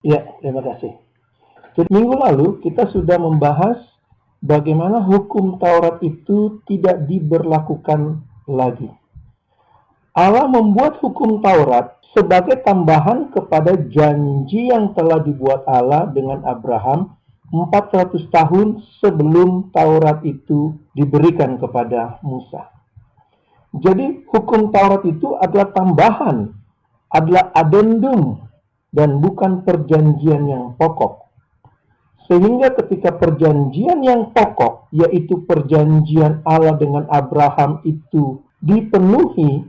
Ya, terima kasih. Jadi minggu lalu kita sudah membahas bagaimana hukum Taurat itu tidak diberlakukan lagi. Allah membuat hukum Taurat sebagai tambahan kepada janji yang telah dibuat Allah dengan Abraham 400 tahun sebelum Taurat itu diberikan kepada Musa. Jadi hukum Taurat itu adalah tambahan, adalah addendum, dan bukan perjanjian yang pokok. Sehingga ketika perjanjian yang pokok, yaitu perjanjian Allah dengan Abraham itu dipenuhi,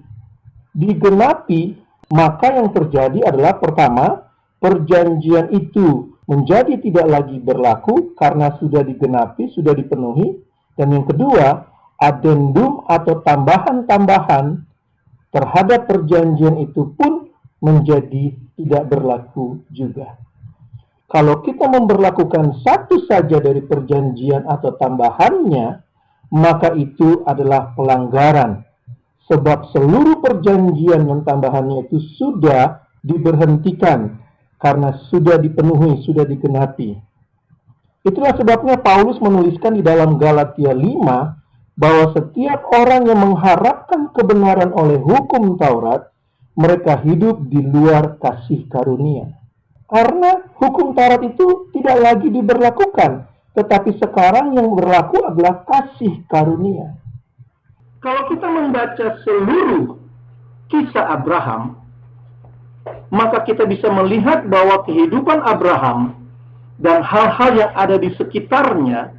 digenapi, maka yang terjadi adalah pertama, perjanjian itu menjadi tidak lagi berlaku karena sudah digenapi, sudah dipenuhi. Dan yang kedua, addendum atau tambahan-tambahan terhadap perjanjian itu pun menjadi tidak berlaku juga. Kalau kita memberlakukan satu saja dari perjanjian atau tambahannya, maka itu adalah pelanggaran. Sebab seluruh perjanjian dan tambahannya itu sudah diberhentikan karena sudah dipenuhi, sudah digenapi. Itulah sebabnya Paulus menuliskan di dalam Galatia 5 bahwa setiap orang yang mengharapkan kebenaran oleh hukum Taurat, mereka hidup di luar kasih karunia. Karena hukum Taurat itu tidak lagi diberlakukan, tetapi sekarang yang berlaku adalah kasih karunia. Kalau kita membaca seluruh kisah Abraham, maka kita bisa melihat bahwa kehidupan Abraham dan hal-hal yang ada di sekitarnya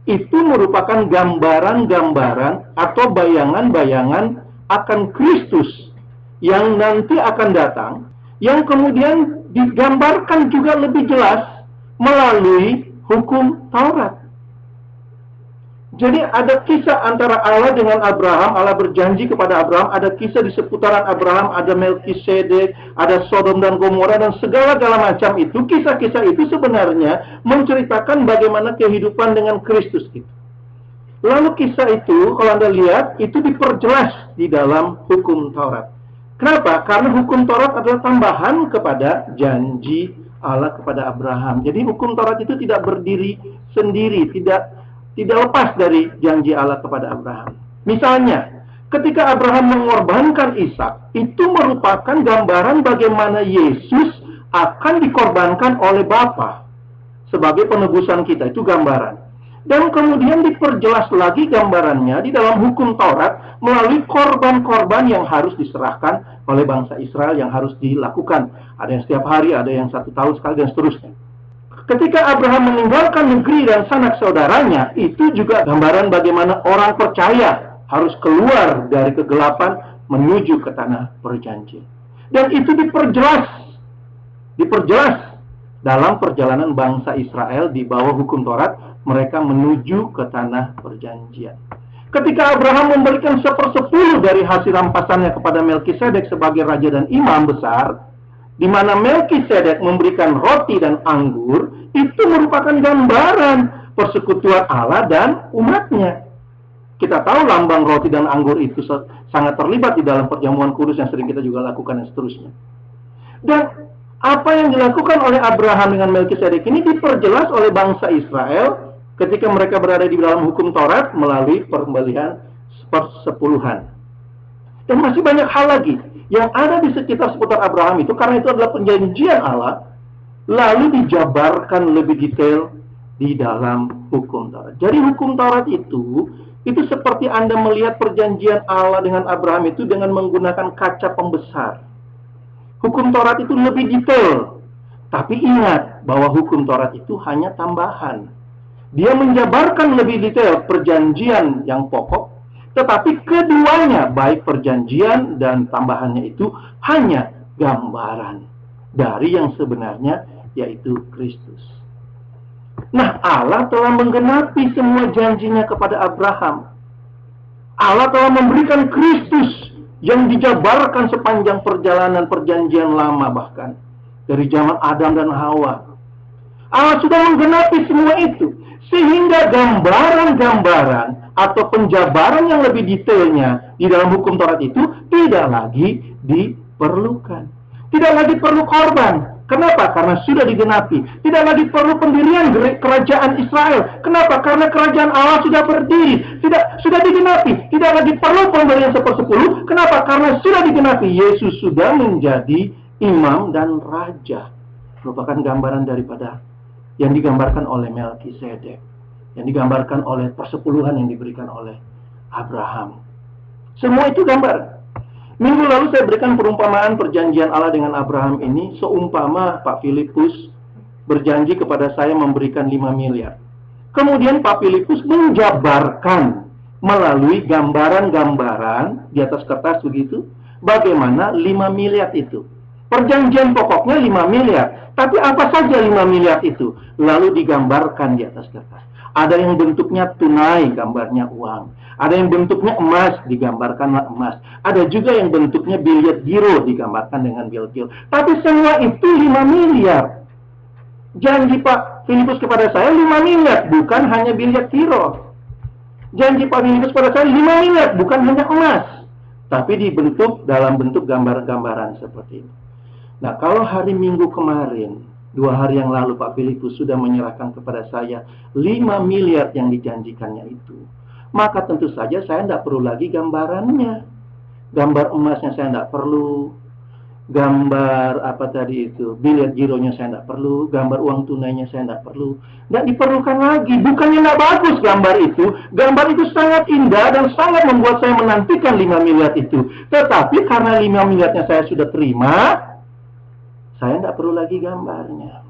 itu merupakan gambaran-gambaran atau bayangan-bayangan akan Kristus yang nanti akan datang, yang kemudian digambarkan juga lebih jelas melalui hukum Taurat. Jadi ada kisah antara Allah dengan Abraham, Allah berjanji kepada Abraham, ada kisah di seputaran Abraham, ada Melkisedek, ada Sodom dan Gomora, dan segala macam itu, kisah-kisah itu sebenarnya menceritakan bagaimana kehidupan dengan Kristus itu. Lalu kisah itu, kalau Anda lihat, itu diperjelas di dalam hukum Taurat. Kenapa? Karena hukum Taurat adalah tambahan kepada janji Allah kepada Abraham. Jadi hukum Taurat itu tidak berdiri sendiri, tidak lepas dari janji Allah kepada Abraham. Misalnya, ketika Abraham mengorbankan Ishak, itu merupakan gambaran bagaimana Yesus akan dikorbankan oleh Bapa sebagai penebusan kita. Itu gambaran. Dan kemudian diperjelas lagi gambarannya di dalam hukum Taurat melalui korban-korban yang harus diserahkan oleh bangsa Israel, yang harus dilakukan. Ada yang setiap hari, ada yang 1 tahun sekali, dan seterusnya. Ketika Abraham meninggalkan negeri dan sanak saudaranya, itu juga gambaran bagaimana orang percaya harus keluar dari kegelapan menuju ke tanah perjanjian. Dan itu diperjelas dalam perjalanan bangsa Israel di bawah hukum Taurat, mereka menuju ke tanah perjanjian. Ketika Abraham memberikan 1/10 dari hasil rampasannya kepada Melkisedek sebagai raja dan imam besar, di mana Melkisedek memberikan roti dan anggur, itu merupakan gambaran persekutuan Allah dan umatnya. Kita tahu lambang roti dan anggur itu sangat terlibat di dalam perjamuan kudus yang sering kita juga lakukan dan seterusnya. Dan apa yang dilakukan oleh Abraham dengan Melkisedek ini diperjelas oleh bangsa Israel ketika mereka berada di dalam hukum Taurat melalui pembelian persepuluhan. Dan masih banyak hal lagi yang ada di seputar Abraham itu, karena itu adalah perjanjian Allah, lalu dijabarkan lebih detail di dalam hukum Taurat. Jadi hukum Taurat itu seperti Anda melihat perjanjian Allah dengan Abraham itu dengan menggunakan kaca pembesar. Hukum Taurat itu lebih detail. Tapi ingat bahwa hukum Taurat itu hanya tambahan. Dia menjabarkan lebih detail perjanjian yang pokok, tetapi keduanya, baik perjanjian dan tambahannya itu hanya gambaran dari yang sebenarnya, yaitu Kristus. Nah, Allah telah menggenapi semua janjinya kepada Abraham. Allah telah memberikan Kristus yang dijabarkan sepanjang perjalanan perjanjian lama, bahkan dari zaman Adam dan Hawa. Allah sudah menggenapi semua itu, sehingga gambaran-gambaran atau penjabaran yang lebih detailnya di dalam hukum Taurat itu tidak lagi diperlukan. Tidak lagi perlu korban, Kenapa? Karena sudah digenapi. Tidak lagi perlu pendirian kerajaan Israel. Kenapa? Karena kerajaan Allah sudah berdiri. Sudah digenapi. Tidak lagi perlu pemberian 1/10. Kenapa? Karena sudah digenapi. Yesus sudah menjadi imam dan raja. Merupakan gambaran daripada yang digambarkan oleh Melkisedek. Yang digambarkan oleh persepuluhan yang diberikan oleh Abraham. Semua itu gambar. Minggu lalu saya berikan perumpamaan perjanjian Allah dengan Abraham ini, seumpama Pak Filipus berjanji kepada saya memberikan 5 miliar. Kemudian Pak Filipus menjabarkan melalui gambaran-gambaran di atas kertas begitu, bagaimana 5 miliar itu. Perjanjian pokoknya 5 miliar, tapi apa saja 5 miliar itu? Lalu digambarkan di atas kertas. Ada yang bentuknya tunai, gambarnya uang. Ada yang bentuknya emas, digambarkanlah emas. Ada juga yang bentuknya biliet giro, digambarkan dengan biliet giro. Tapi semua itu 5 miliar. Janji Pak Filipus kepada saya 5 miliar, bukan hanya biliet giro. Janji Pak Filipus kepada saya 5 miliar, bukan hanya emas. Tapi dibentuk dalam bentuk gambar-gambaran seperti ini. Nah, kalau hari Minggu kemarin, 2 hari yang lalu Pak Filipus sudah menyerahkan kepada saya 5 miliar yang dijanjikannya itu. Maka tentu saja saya tidak perlu lagi gambarannya. Gambar emasnya saya tidak perlu. Gambar apa tadi itu, biliet gironya saya tidak perlu. Gambar uang tunainya saya tidak perlu. Tidak diperlukan lagi. Bukannya tidak bagus gambar itu. Gambar itu sangat indah dan sangat membuat saya menantikan 5 miliar itu. Tetapi karena 5 miliarnya saya sudah terima, saya tidak perlu lagi gambarnya.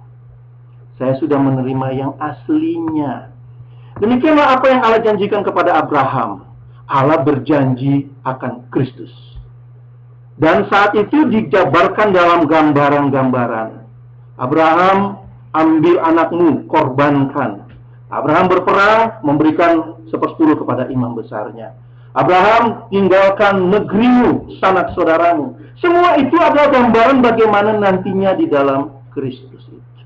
Saya sudah menerima yang aslinya. Demikianlah apa yang Allah janjikan kepada Abraham. Allah berjanji akan Kristus. Dan saat itu dijabarkan dalam gambaran-gambaran. Abraham, ambil anakmu, korbankan. Abraham berperang, memberikan 1/10 kepada imam besarnya. Abraham, tinggalkan negerimu, sanak saudaramu. Semua itu adalah gambaran bagaimana nantinya di dalam Kristus itu.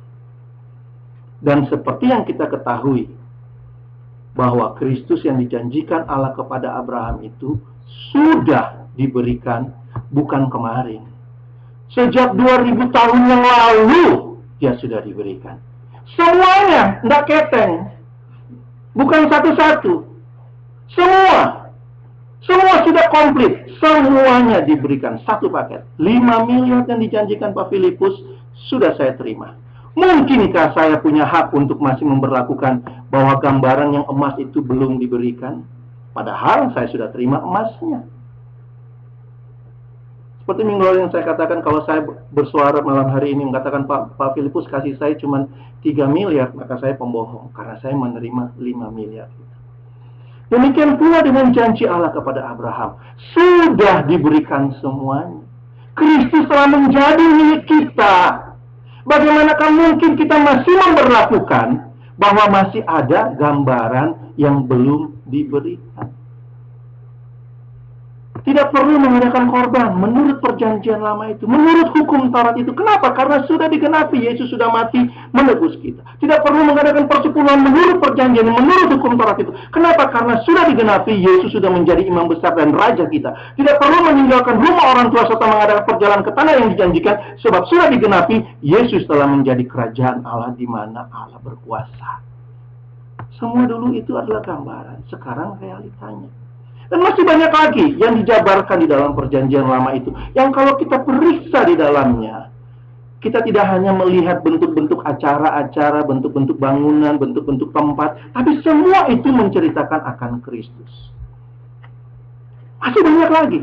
Dan seperti yang kita ketahui, bahwa Kristus yang dijanjikan Allah kepada Abraham itu sudah diberikan, bukan kemarin. Sejak 2000 tahun yang lalu dia sudah diberikan. Semuanya, tidak keteng. Bukan satu-satu. Semua sudah komplit. Semuanya diberikan satu paket. 5 miliar yang dijanjikan Pak Filipus sudah saya terima. Mungkinkah saya punya hak untuk masih memberlakukan bahwa gambaran yang emas itu belum diberikan? Padahal saya sudah terima emasnya. Seperti minggu lalu yang saya katakan, kalau saya bersuara malam hari ini mengatakan Pak Filipus kasih saya cuma 3 miliar, maka saya pembohong. Karena saya menerima 5 miliar. Demikian pula dengan janji Allah kepada Abraham. Sudah diberikan semuanya. Kristus telah menjadi milik kita. Bagaimanakah mungkin kita masih memberlakukan bahwa masih ada gambaran yang belum diberikan? Tidak perlu mengadakan korban menurut perjanjian lama itu, menurut hukum Taurat itu. Kenapa? Karena sudah digenapi, Yesus sudah mati menebus kita. Tidak perlu mengadakan persepuluhan menurut perjanjian, menurut hukum Taurat itu. Kenapa? Karena sudah digenapi, Yesus sudah menjadi imam besar dan raja kita. Tidak perlu meninggalkan rumah orang tua serta mengadakan perjalanan ke tanah yang dijanjikan, sebab sudah digenapi, Yesus telah menjadi kerajaan Allah di mana Allah berkuasa. Semua dulu itu adalah gambaran, sekarang realitanya. Dan masih banyak lagi yang dijabarkan di dalam perjanjian lama itu, yang kalau kita periksa di dalamnya, kita tidak hanya melihat bentuk-bentuk acara-acara, bentuk-bentuk bangunan, bentuk-bentuk tempat, tapi semua itu menceritakan akan Kristus. Masih banyak lagi.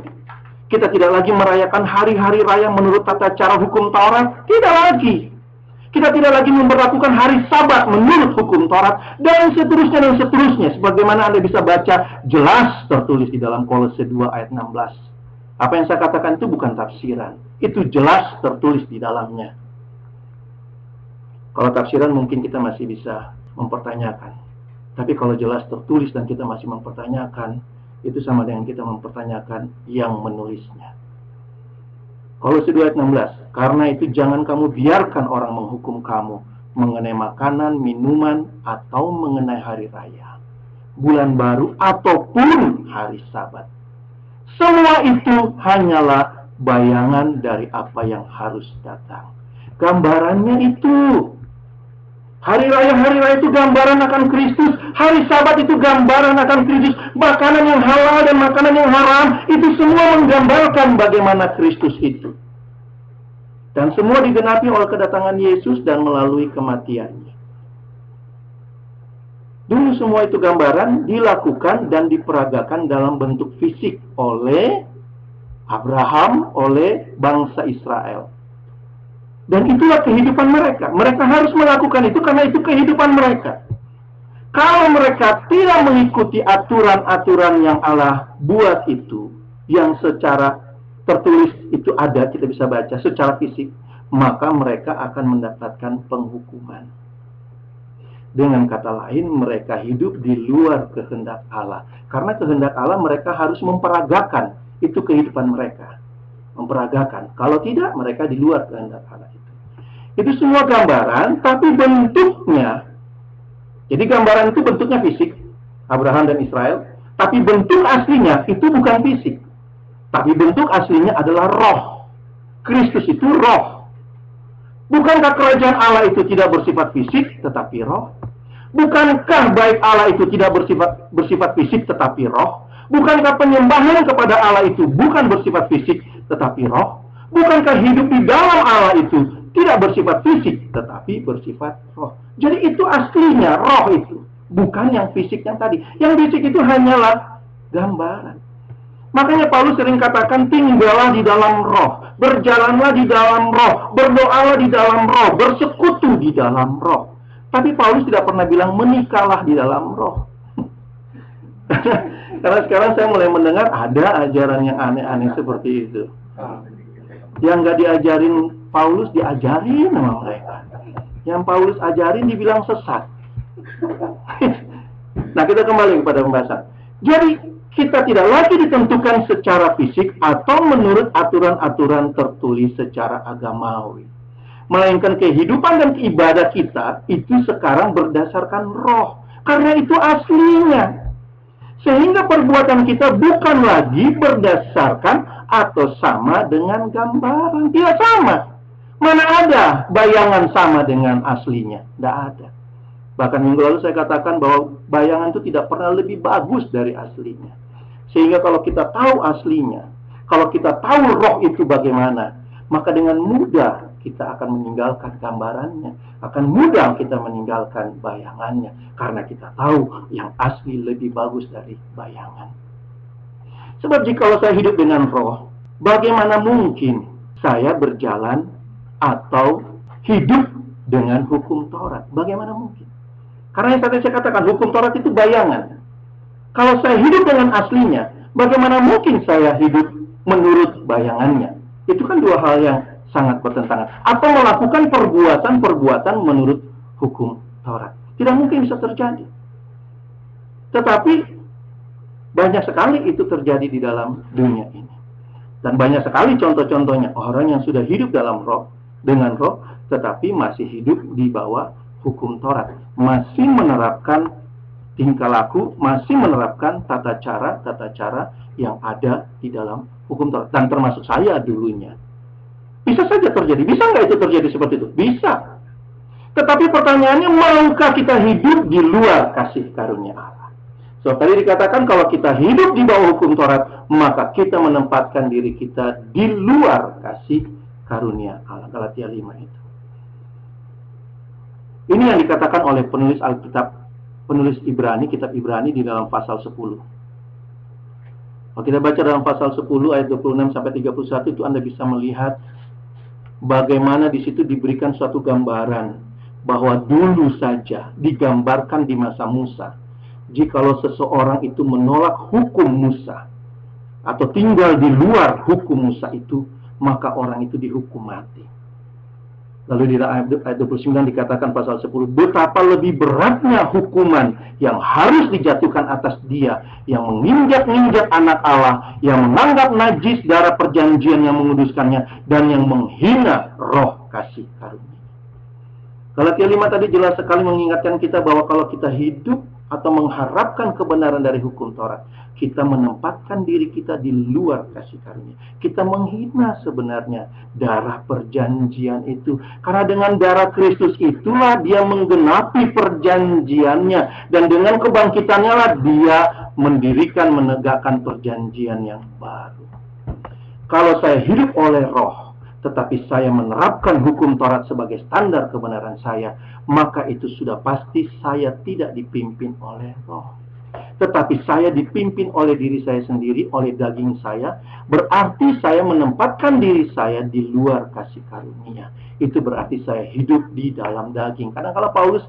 Kita tidak lagi merayakan hari-hari raya menurut tata cara hukum Taurat, tidak lagi. Kita tidak lagi memberlakukan hari Sabat menurut hukum Taurat, dan seterusnya. Sebagaimana Anda bisa baca, jelas tertulis di dalam Kolose 2 ayat 16. Apa yang saya katakan itu bukan tafsiran. Itu jelas tertulis di dalamnya. Kalau tafsiran mungkin kita masih bisa mempertanyakan. Tapi kalau jelas tertulis dan kita masih mempertanyakan, itu sama dengan kita mempertanyakan yang menulisnya. Kolose 2 ayat 16. Karena itu jangan kamu biarkan orang menghukum kamu mengenai makanan, minuman, atau mengenai hari raya, bulan baru, ataupun hari Sabat. Semua itu hanyalah bayangan dari apa yang harus datang. gambarannya itu. Hari raya itu gambaran akan Kristus. Hari Sabat itu gambaran akan Kristus. Makanan yang halal dan makanan yang haram itu semua menggambarkan bagaimana Kristus itu. Dan semua digenapi oleh kedatangan Yesus dan melalui kematiannya. Dulu semua itu gambaran dilakukan dan diperagakan dalam bentuk fisik oleh Abraham, oleh bangsa Israel. Dan itulah kehidupan mereka. Mereka harus melakukan itu karena itu kehidupan mereka. Kalau mereka tidak mengikuti aturan-aturan yang Allah buat itu, yang secara tertulis itu ada, kita bisa baca secara fisik, maka mereka akan mendapatkan penghukuman. Dengan kata lain, mereka hidup di luar kehendak Allah. Karena kehendak Allah mereka harus memperagakan. Itu kehidupan mereka. Memperagakan. Kalau tidak, mereka di luar kehendak Allah itu. Itu semua gambaran, tapi bentuknya. Jadi gambaran itu bentuknya fisik. Abraham dan Israel. Tapi bentuk aslinya itu bukan fisik. Tapi bentuk aslinya adalah roh. Kristus itu roh. Bukankah kerajaan Allah itu tidak bersifat fisik, tetapi roh? Bukankah baik Allah itu tidak bersifat fisik, tetapi roh? Bukankah penyembahan kepada Allah itu bukan bersifat fisik, tetapi roh? Bukankah hidup di dalam Allah itu tidak bersifat fisik, tetapi bersifat roh? Jadi itu aslinya, roh itu. Bukan yang fisik yang tadi. Yang fisik itu hanyalah gambaran. Makanya Paulus sering katakan, tinggallah di dalam roh, berjalanlah di dalam roh, berdoalah di dalam roh, bersekutu di dalam roh. Tapi Paulus tidak pernah bilang menikahlah di dalam roh. Karena sekarang saya mulai mendengar ada ajaran yang aneh-aneh seperti itu. Yang nggak diajarin Paulus, diajarin sama mereka. Yang Paulus ajarin dibilang sesat. Nah, kita kembali kepada pembahasan. Jadi, kita tidak lagi ditentukan secara fisik atau menurut aturan-aturan tertulis secara agamawi. Melainkan kehidupan dan ibadah kita itu sekarang berdasarkan roh. Karena itu aslinya. Sehingga perbuatan kita bukan lagi berdasarkan atau sama dengan gambaran. Tidak sama. Mana ada bayangan sama dengan aslinya? Tidak ada. Bahkan minggu lalu saya katakan bahwa bayangan itu tidak pernah lebih bagus dari aslinya. Sehingga kalau kita tahu aslinya, kalau kita tahu roh itu bagaimana, maka dengan mudah kita akan meninggalkan gambarannya, akan mudah kita meninggalkan bayangannya, karena kita tahu yang asli lebih bagus dari bayangan. Sebab jika saya hidup dengan roh, bagaimana mungkin saya berjalan atau hidup dengan hukum Taurat? Bagaimana mungkin? Karena yang tadi saya katakan, hukum Taurat itu bayangan. Kalau saya hidup dengan aslinya, bagaimana mungkin saya hidup menurut bayangannya? Itu kan dua hal yang sangat bertentangan. Atau melakukan perbuatan-perbuatan menurut hukum Taurat. Tidak mungkin bisa terjadi. Tetapi, banyak sekali itu terjadi di dalam dunia ini. Dan banyak sekali contoh-contohnya. Orang yang sudah hidup dalam roh, dengan roh, tetapi masih hidup di bawah hukum Taurat. Masih menerapkan tingkah laku, masih menerapkan tata cara yang ada di dalam hukum Taurat. Dan termasuk saya dulunya. Bisa saja terjadi. Bisa nggak itu terjadi seperti itu? Bisa. Tetapi pertanyaannya, maukah kita hidup di luar kasih karunia Allah? So, tadi dikatakan kalau kita hidup di bawah hukum Taurat, maka kita menempatkan diri kita di luar kasih karunia Allah. Galatia 5 itu. Ini yang dikatakan oleh penulis Alkitab, penulis Ibrani, kitab Ibrani di dalam pasal 10. Kalau kita baca dalam pasal 10 ayat 26 sampai 31 itu Anda bisa melihat bagaimana di situ diberikan suatu gambaran bahwa dulu saja digambarkan di masa Musa. Jikalau seseorang itu menolak hukum Musa atau tinggal di luar hukum Musa itu, maka orang itu dihukum mati. Lalu di ayat 29 dikatakan pasal 10, betapa lebih beratnya hukuman yang harus dijatuhkan atas dia yang menginjak-injak anak Allah, yang menganggap najis darah perjanjian yang menguduskannya, dan yang menghina roh kasih karunia. Galatia 5 tadi jelas sekali mengingatkan kita bahwa kalau kita hidup atau mengharapkan kebenaran dari hukum Taurat, kita menempatkan diri kita di luar kasih karunia. Kita menghina sebenarnya darah perjanjian itu. Karena dengan darah Kristus itulah dia menggenapi perjanjiannya. Dan dengan kebangkitannya lah dia mendirikan, menegakkan perjanjian yang baru. Kalau saya hidup oleh roh, tetapi saya menerapkan hukum Taurat sebagai standar kebenaran saya, maka itu sudah pasti saya tidak dipimpin oleh roh. Tetapi saya dipimpin oleh diri saya sendiri, oleh daging saya, berarti saya menempatkan diri saya di luar kasih karunia. Itu berarti saya hidup di dalam daging. Karena kalau Paulus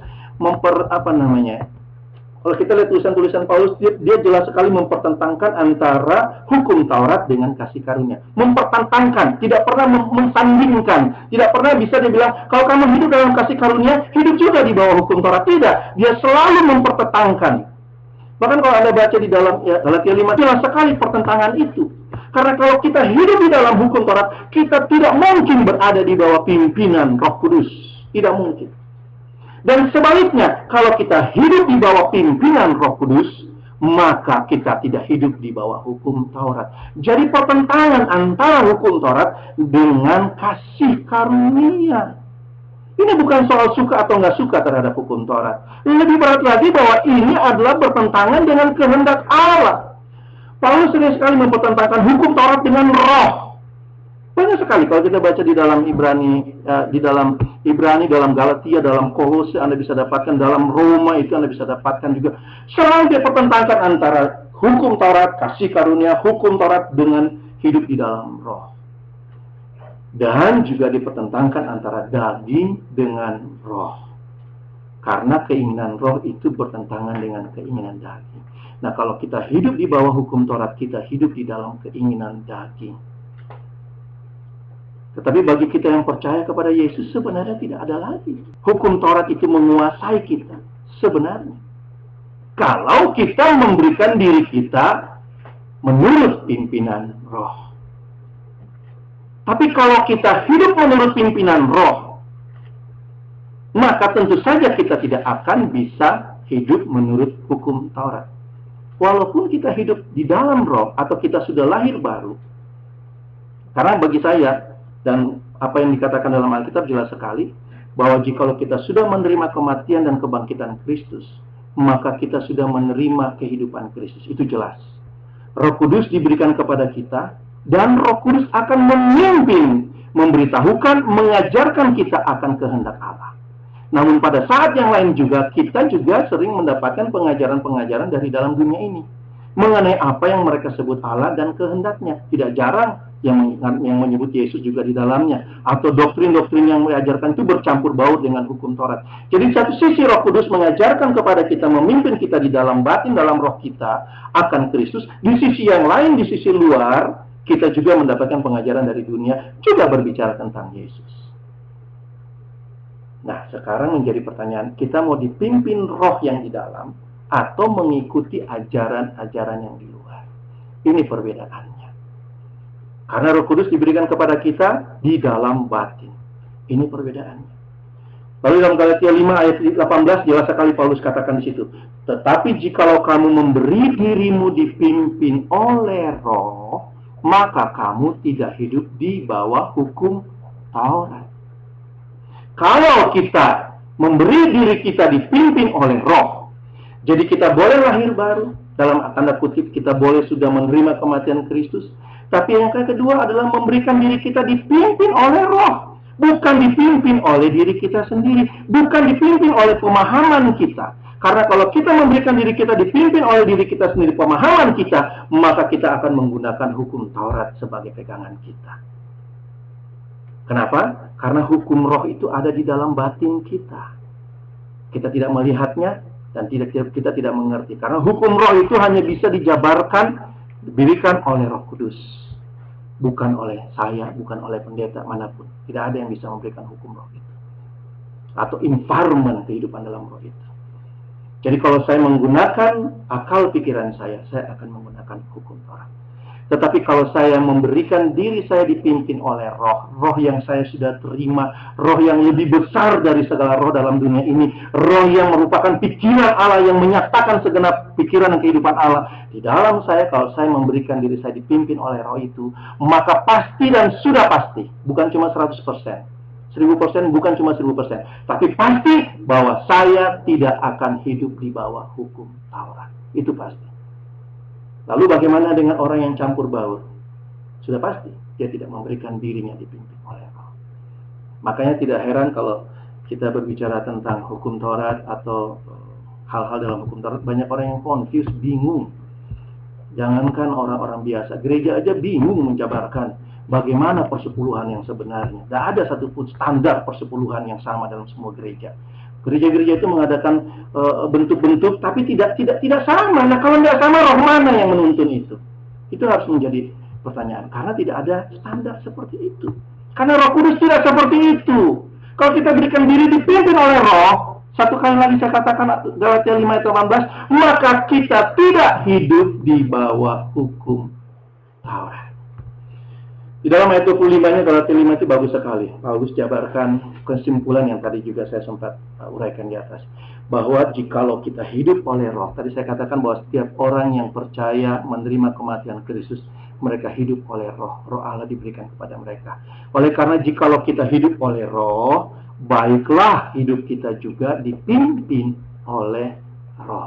kalau kita lihat tulisan-tulisan Paulus, dia jelas sekali mempertentangkan antara hukum Taurat dengan kasih karunia. Mempertentangkan, tidak pernah mensandingkan. Tidak pernah bisa dibilang, kalau kamu hidup dalam kasih karunia, hidup juga di bawah hukum Taurat. Tidak, dia selalu mempertentangkan. Bahkan kalau Anda baca di dalam Galatia 5, jelas sekali pertentangan itu. Karena kalau kita hidup di dalam hukum Taurat, kita tidak mungkin berada di bawah pimpinan Roh Kudus. Tidak mungkin. Dan sebaliknya, kalau kita hidup di bawah pimpinan Roh Kudus, maka kita tidak hidup di bawah hukum Taurat. Jadi pertentangan antara hukum Taurat dengan kasih karunia. Ini bukan soal suka atau nggak suka terhadap hukum Taurat. Lebih berat lagi bahwa ini adalah bertentangan dengan kehendak Allah. Paulus sering sekali mempertentangkan hukum Taurat dengan roh. Banyak sekali kalau kita baca di dalam Ibrani, dalam Galatia, dalam Kolose, Anda bisa dapatkan, dalam Roma itu Anda bisa dapatkan juga. Selalu dia pertentangkan antara hukum Taurat, kasih karunia, hukum Taurat dengan hidup di dalam roh. Dan juga dipertentangkan antara daging dengan roh. Karena keinginan roh itu bertentangan dengan keinginan daging. Nah, kalau kita hidup di bawah hukum Taurat, kita hidup di dalam keinginan daging. Tetapi bagi kita yang percaya kepada Yesus, sebenarnya tidak ada lagi. Hukum Taurat itu menguasai kita, sebenarnya. Kalau kita memberikan diri kita menurut pimpinan roh. Tapi kalau kita hidup menurut pimpinan roh, maka tentu saja kita tidak akan bisa hidup menurut hukum Taurat. Walaupun kita hidup di dalam roh, atau kita sudah lahir baru. Karena bagi saya, dan apa yang dikatakan dalam Alkitab jelas sekali, bahwa jikalau kita sudah menerima kematian dan kebangkitan Kristus, maka kita sudah menerima kehidupan Kristus. Itu jelas. Roh Kudus diberikan kepada kita, dan Roh Kudus akan memimpin, memberitahukan, mengajarkan kita akan kehendak Allah. Namun pada saat yang lain juga, kita juga sering mendapatkan pengajaran-pengajaran dari dalam dunia ini, mengenai apa yang mereka sebut Allah dan kehendaknya. Tidak jarang yang menyebut Yesus juga di dalamnya, atau doktrin-doktrin yang mengajarkan itu bercampur baur dengan hukum Taurat. Jadi satu sisi Roh Kudus mengajarkan kepada kita, memimpin kita di dalam batin, dalam roh kita akan Kristus. Di sisi yang lain, di sisi luar, kita juga mendapatkan pengajaran dari dunia juga berbicara tentang Yesus. Nah, sekarang menjadi pertanyaan, kita mau dipimpin roh yang di dalam atau mengikuti ajaran-ajaran yang di luar? Ini perbedaannya. Karena Roh Kudus diberikan kepada kita di dalam batin. Ini perbedaannya. Lalu dalam Galatia 5 ayat 18 jelas sekali Paulus katakan di situ. Tetapi jikalau kamu memberi dirimu dipimpin oleh roh, maka kamu tidak hidup di bawah hukum Taurat. Kalau kita memberi diri kita dipimpin oleh roh, jadi kita boleh lahir baru, dalam tanda kutip kita boleh sudah menerima kematian Kristus. Tapi yang kedua adalah memberikan diri kita dipimpin oleh roh. Bukan dipimpin oleh diri kita sendiri. Bukan dipimpin oleh pemahaman kita. Karena kalau kita memberikan diri kita dipimpin oleh diri kita sendiri, pemahaman kita, maka kita akan menggunakan hukum Taurat sebagai pegangan kita. Kenapa? Karena hukum roh itu ada di dalam batin kita. Kita tidak melihatnya dan kita tidak mengerti. Karena hukum roh itu hanya bisa dijabarkan, diberikan oleh Roh Kudus. Bukan oleh saya, bukan oleh pendeta manapun. Tidak ada yang bisa memberikan hukum roh itu. Atau environment kehidupan dalam roh itu. Jadi kalau saya menggunakan akal pikiran saya akan menggunakan hukum Taurat. Tetapi kalau saya memberikan diri saya dipimpin oleh roh, roh yang saya sudah terima, roh yang lebih besar dari segala roh dalam dunia ini, roh yang merupakan pikiran Allah, yang menyatakan segenap pikiran dan kehidupan Allah di dalam saya. Kalau saya memberikan diri saya dipimpin oleh roh itu, maka pasti dan sudah pasti, bukan cuma 100%, 1000%, bukan cuma 1000%, tapi pasti bahwa saya tidak akan hidup di bawah hukum Taurat. Itu pasti. Lalu bagaimana dengan orang yang campur baur? Sudah pasti dia tidak memberikan dirinya dipimpin oleh roh. Makanya tidak heran kalau kita berbicara tentang hukum Taurat atau hal-hal dalam hukum Taurat, banyak orang yang confused, bingung. Jangankan orang-orang biasa, gereja aja bingung menjabarkan bagaimana persepuluhan yang sebenarnya. Tidak ada satupun standar persepuluhan yang sama dalam semua gereja. Gereja-gereja itu mengadakan bentuk-bentuk, tapi tidak sama. Nah, kalau tidak sama, roh mana yang menuntun itu? Itu harus menjadi pertanyaan. Karena tidak ada standar seperti itu. Karena Roh Kudus tidak seperti itu. Kalau kita berikan diri dipimpin oleh roh, satu kali lagi saya katakan Galatia 5 ayat 18, maka kita tidak hidup di bawah hukum Taurat. Di dalam ayat 25-nya Galatia 5 itu bagus sekali. Paulus jabarkan kesimpulan yang tadi juga saya sempat uraikan di atas. Bahwa jikalau kita hidup oleh roh, tadi saya katakan bahwa setiap orang yang percaya menerima kematian Kristus, mereka hidup oleh roh. Roh Allah diberikan kepada mereka. Oleh karena jikalau kita hidup oleh roh, baiklah hidup kita juga dipimpin oleh roh.